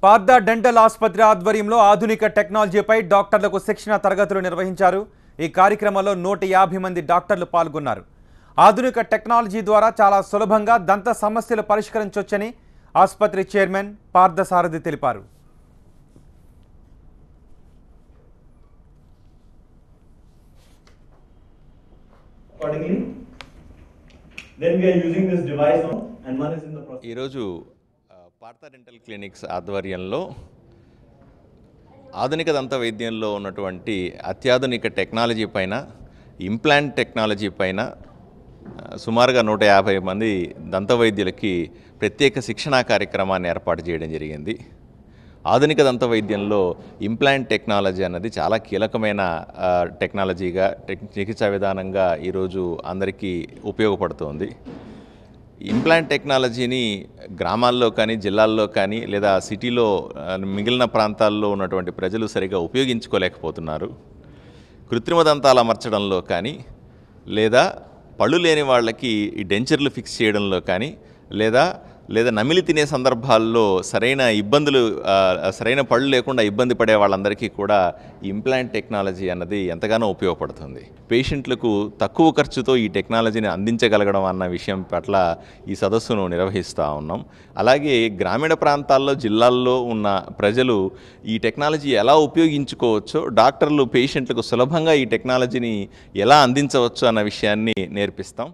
పార్దా dental ఆసుపత్రి ఆధ్వర్యంలో ఆధునిక టెక్నాలజీపై డాక్టర్లకు శిక్షణ తరగతులు నిర్వహించారు. ఈ కార్యక్రమంలో 150 మంది డాక్టర్లు పాల్గొన్నారు. ఆధునిక టెక్నాలజీ ద్వారా చాలా సులభంగా దంత సమస్యలు పరిష్కరించొచ్చని ఆసుపత్రి చైర్మన్ పార్థసారథి తెలిపారు. ఈరోజు పార్థా డెంటల్ క్లినిక్స్ ఆధ్వర్యంలో ఆధునిక దంత వైద్యంలో ఉన్నటువంటి అత్యాధునిక టెక్నాలజీ పైన, ఇంప్లాంట్ టెక్నాలజీ పైన సుమారుగా 150 మంది దంత వైద్యులకి ప్రత్యేక శిక్షణా కార్యక్రమాన్ని ఏర్పాటు చేయడం జరిగింది. ఆధునిక దంత వైద్యంలో ఇంప్లాంట్ టెక్నాలజీ అన్నది చాలా కీలకమైన టెక్నాలజీగా, చికిత్సా విధానంగా ఈరోజు అందరికీ ఉపయోగపడుతోంది. ఇంప్లాంట్ టెక్నాలజీని గ్రామాల్లో కానీ, జిల్లాల్లో కానీ, లేదా సిటీలో మిగిలిన ప్రాంతాల్లో ఉన్నటువంటి ప్రజలు సరిగా ఉపయోగించుకోలేకపోతున్నారు. కృత్రిమ దంతాలు అమర్చడంలో కానీ, లేదా పళ్ళు లేని వాళ్ళకి ఈ డెంచర్లు ఫిక్స్ చేయడంలో కానీ, లేదా నమిలి తినే సందర్భాల్లో సరైన పళ్ళు లేకుండా ఇబ్బంది పడే వాళ్ళందరికీ కూడా ఇంప్లాంట్ టెక్నాలజీ అన్నది ఎంతగానో ఉపయోగపడుతుంది. పేషెంట్లకు తక్కువ ఖర్చుతో ఈ టెక్నాలజీని అందించగలగడం అన్న విషయం పట్ల ఈ సదస్సును నిర్వహిస్తూ ఉన్నాం. అలాగే గ్రామీణ ప్రాంతాల్లో, జిల్లాల్లో ఉన్న ప్రజలు ఈ టెక్నాలజీ ఎలా ఉపయోగించుకోవచ్చో, డాక్టర్లు పేషెంట్లకు సులభంగా ఈ టెక్నాలజీని ఎలా అందించవచ్చు అన్న విషయాన్ని నేర్పిస్తాం.